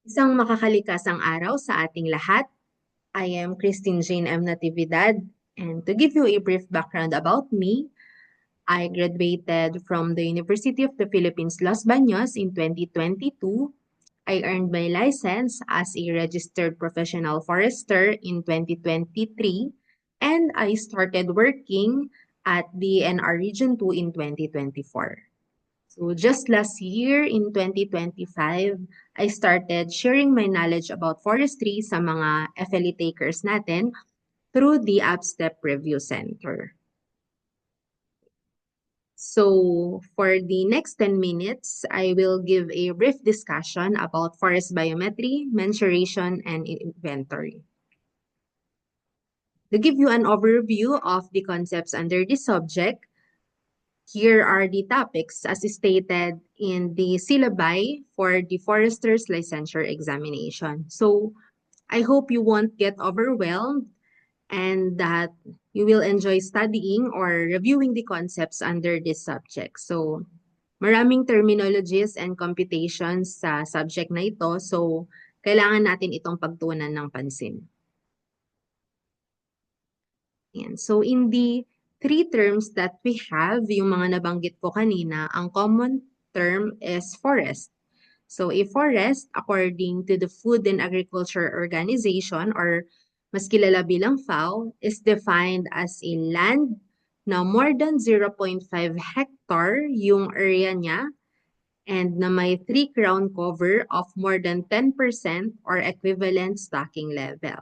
Isang makakalikasang araw sa ating lahat. I am Christine Jane M. Natividad, and to give you a brief background about me, I graduated from the University of the Philippines, Los Baños in 2022. I earned my license as a registered professional forester in 2023, and I started working at the NR Region 2 in 2024. So just last year in 2025, I started sharing my knowledge about forestry sa mga FLE takers natin through the AppStep Review Center. So for the next 10 minutes, I will give a brief discussion about forest biometry, mensuration, and inventory. To give you an overview of the concepts under this subject, here are the topics as stated in the syllabi for the forester's licensure examination. So I hope you won't get overwhelmed and that you will enjoy studying or reviewing the concepts under this subject. So maraming terminologies and computations sa subject na ito. So kailangan natin itong pagtuunan ng pansin. Yan. So in the three terms that we have, yung mga nabanggit ko kanina, ang common term is forest. So a forest, according to the Food and Agriculture Organization or mas kilala bilang FAO, is defined as a land na more than 0.5 hectare yung area niya and na may tree crown cover of more than 10% or equivalent stocking level.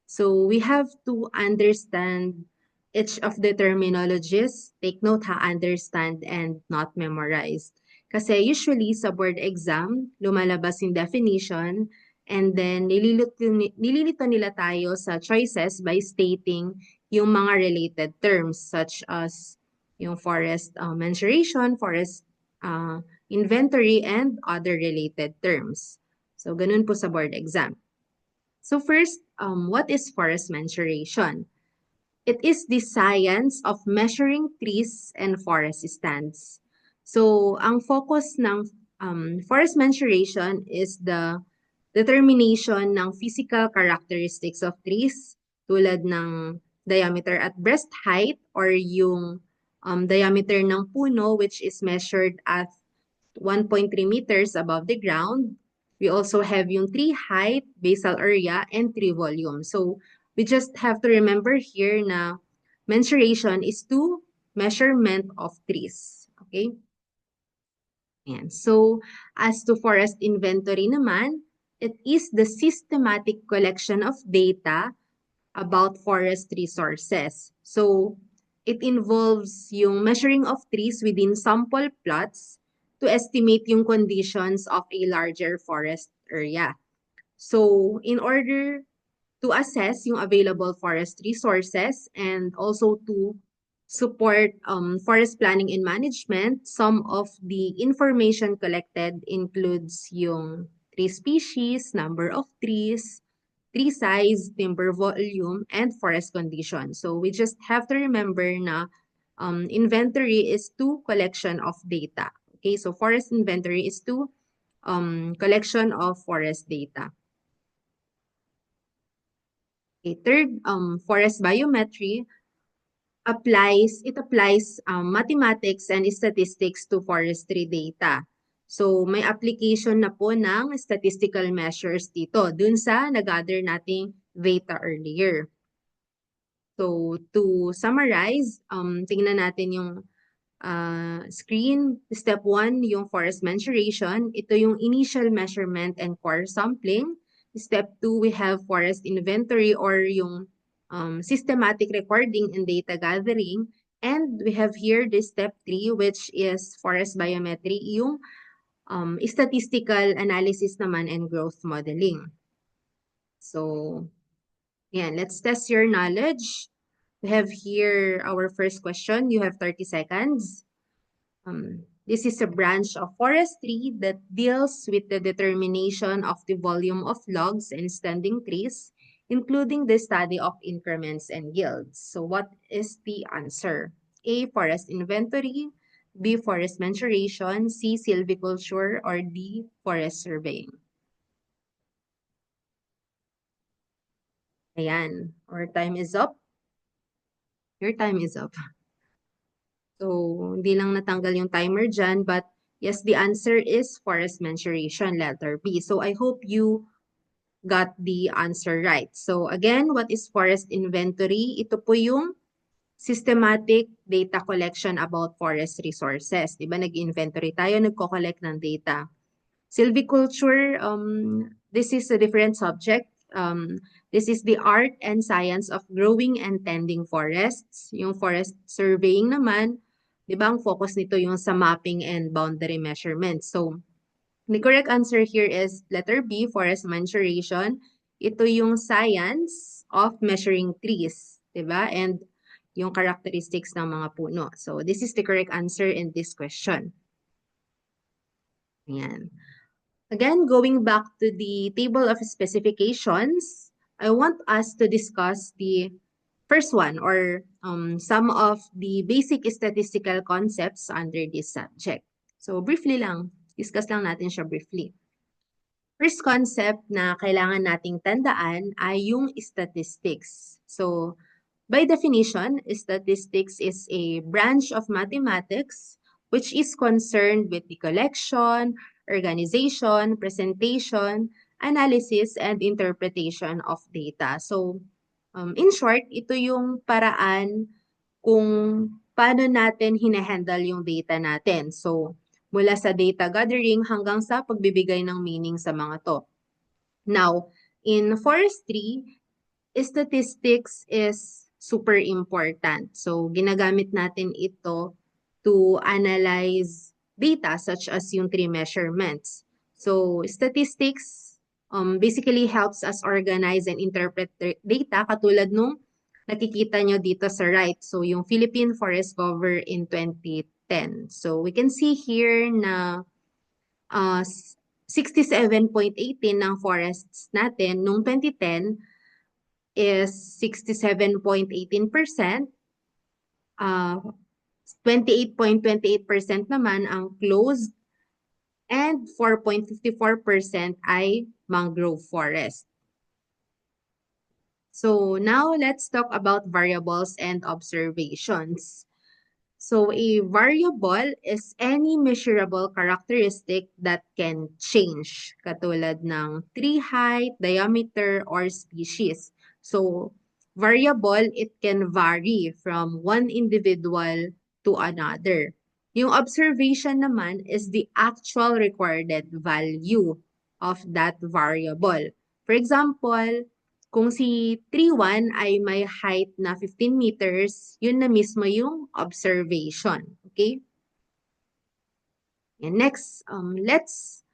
So we have to understand each of the terminologies. Take note ha, understand and not memorize. Kasi usually sa board exam, lumalabas yung definition and then nililito nila tayo sa choices by stating yung mga related terms such as yung forest mensuration, forest inventory, and other related terms. So ganun po sa board exam. So first, what is forest mensuration? It is the science of measuring trees and forest stands. So ang focus ng forest mensuration is the determination ng physical characteristics of trees tulad ng diameter at breast height or yung diameter ng puno which is measured at 1.3 meters above the ground. We also have yung tree height, basal area, and tree volume. So we just have to remember here na mensuration is to measurement of trees. Okay? Ayan. So as to forest inventory naman, it is the systematic collection of data about forest resources. So it involves yung measuring of trees within sample plots to estimate yung conditions of a larger forest area. So in order to assess yung available forest resources and also to support forest planning and management, some of the information collected includes yung tree species, number of trees, tree size, timber volume, and forest condition. So we just have to remember na inventory is to collection of data. Okay, so forest inventory is to collection of forest data. Okay, third, forest biometry applies mathematics and statistics to forestry data. So may application na po ng statistical measures dito dun sa nag-gather nating data earlier. So to summarize, tingnan natin yung screen. Step 1, yung forest mensuration. Ito yung initial measurement and core sampling. Step 2, we have forest inventory or yung systematic recording and data gathering. And we have here the step 3, which is forest biometry, yung statistical analysis naman and growth modeling. So, yan, let's test your knowledge. We have here our first question. You have 30 seconds. This is a branch of forestry that deals with the determination of the volume of logs and standing trees, including the study of increments and yields. So what is the answer? A, forest inventory, B, forest mensuration, C, silviculture, or D, forest surveying. Ayan, our time is up. Your time is up. So, hindi lang natanggal yung timer dyan, but yes, the answer is forest mensuration, letter B. So, I hope you got the answer right. So, again, what is forest inventory? Ito po yung systematic data collection about forest resources. Diba, nag-inventory tayo, nagko-collect ng data. Silviculture, this is a different subject. This is the art and science of growing and tending forests. Yung forest surveying naman, di ba, ang focus nito yung sa mapping and boundary measurement. So, the correct answer here is letter B, forest mensuration. Ito yung science of measuring trees, di ba? And yung characteristics ng mga puno. So, this is the correct answer in this question. Ayan. Again, going back to the table of specifications, I want us to discuss the first one or some of the basic statistical concepts under this subject. So briefly lang, discuss lang natin siya briefly. First concept na kailangan nating tandaan ay yung statistics. So by definition, statistics is a branch of mathematics which is concerned with the collection, organization, presentation, analysis, and interpretation of data. So, in short, ito yung paraan kung paano natin hinahandle yung data natin. So, mula sa data gathering hanggang sa pagbibigay ng meaning sa mga to. Now, in forestry, statistics is super important. So, ginagamit natin ito to analyze data such as yung tree measurements. So, statistics basically helps us organize and interpret data katulad nung nakikita nyo dito sa right. So, yung Philippine Forest Cover in 2010. So, we can see here na 67.18 ng forests natin nung 2010 is 67.18%. 28.28% naman ang closed and 4.54% ay mangrove forest. So now let's talk about variables and observations. So a variable is any measurable characteristic that can change, katulad ng tree height, diameter, or species. So variable, it can vary from one individual to another. Yung observation naman is the actual recorded value of that variable. For example, kung si 3-1 ay may height na 15 meters, yun na mismo yung observation. Okay? And next, let's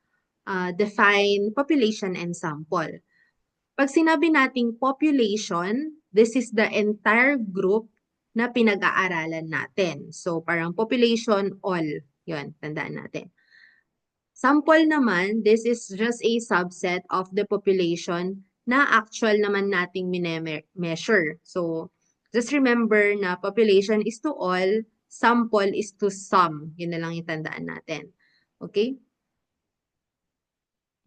define population and sample. Pag sinabi nating population, this is the entire group na pinag-aaralan natin. So, parang population all. Yun, tandaan natin. Sample naman, this is just a subset of the population na actual naman nating measure. So, just remember na population is to all, sample is to some. Yun na lang yung tandaan natin. Okay?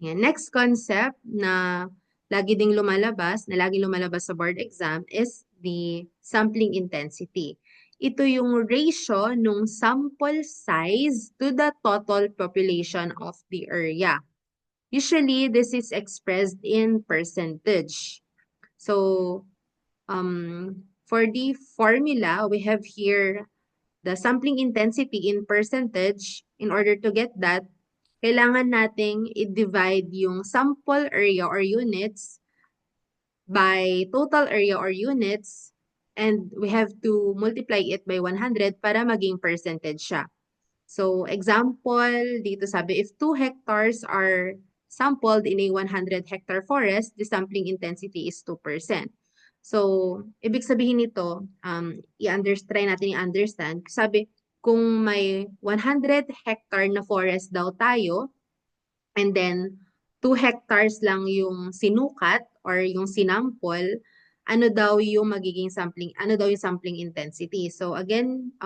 Yan. Next concept na lagi lumalabas sa board exam is the sampling intensity. Ito yung ratio nung sample size to the total population of the area. Usually, this is expressed in percentage. So, for the formula, we have here the sampling intensity in percentage. In order to get that, kailangan nating i-divide yung sample area or units by total area or units, and we have to multiply it by 100 para maging percentage siya. So, example, dito sabi, if 2 hectares are sampled in a 100 hectare forest, the sampling intensity is 2%. So, ibig sabihin nito, try natin i-understand. Sabi, kung may 100 hectare na forest daw tayo, and then 2 hectares lang yung sinukat or yung sinample, ano daw yung sampling intensity. So again,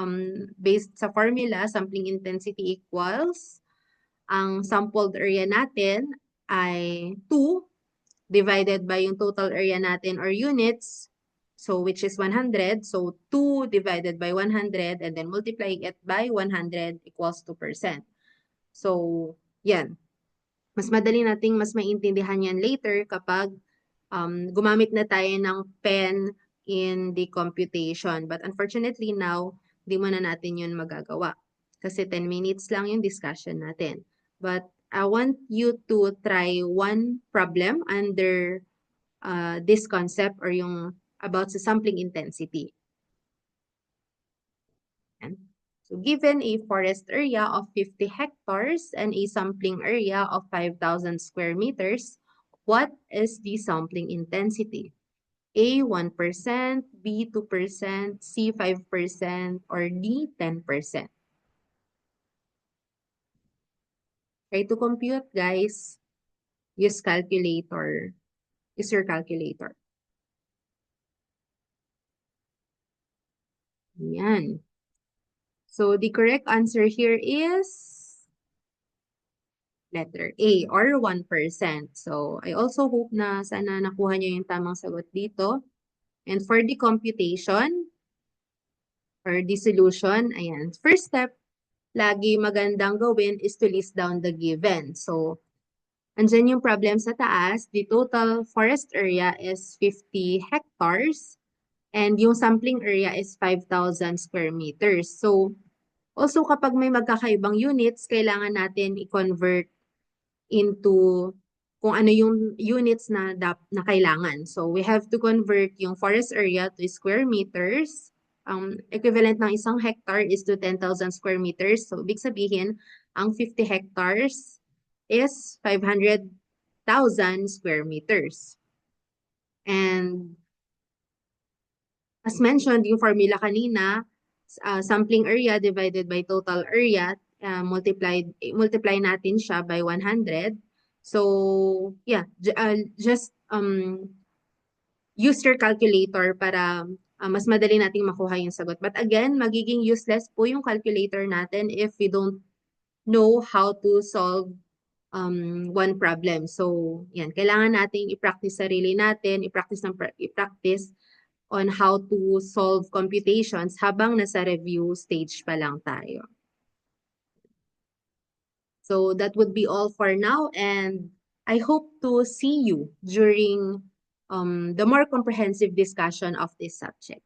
based sa formula, sampling intensity equals ang sampled area natin ay 2 divided by yung total area natin or units, so which is 100. So 2 divided by 100 and then multiplying it by 100 equals 2%. So, yan. Mas madali nating mas maintindihan yan later kapag gumamit na tayo ng pen in the computation. But unfortunately now, di mo na natin yun magagawa. Kasi 10 minutes lang yung discussion natin. But I want you to try one problem under this concept or yung about sa sampling intensity. So given a forest area of 50 hectares and a sampling area of 5,000 square meters, what is the sampling intensity? A, 1%, B, 2%, C, 5%, or D, 10%? Try to compute, guys. Use calculator. Use your calculator. Yan. So the correct answer here is letter A or 1%. So I also hope na sana nakuha nyo yung tamang sagot dito. And for the computation or the solution, ayan. First step, lagi magandang gawin is to list down the given. So, andyan yung problem sa taas. The total forest area is 50 hectares and yung sampling area is 5,000 square meters. So, also kapag may magkakaibang units, kailangan natin i-convert into kung ano yung units na kailangan. So, we have to convert yung forest area to square meters. Equivalent ng isang hectare is to 10,000 square meters. So, ibig sabihin, ang 50 hectares is 500,000 square meters. And as mentioned, yung formula kanina, sampling area divided by total area, multiply natin siya by 100. So, yeah, just use your calculator para mas madali nating makuha yung sagot. But again, magiging useless po yung calculator natin if we don't know how to solve one problem. So, yan, kailangan nating i-practice sarili natin, i-practice on how to solve computations habang nasa review stage pa lang tayo. So that would be all for now, and I hope to see you during the more comprehensive discussion of this subject.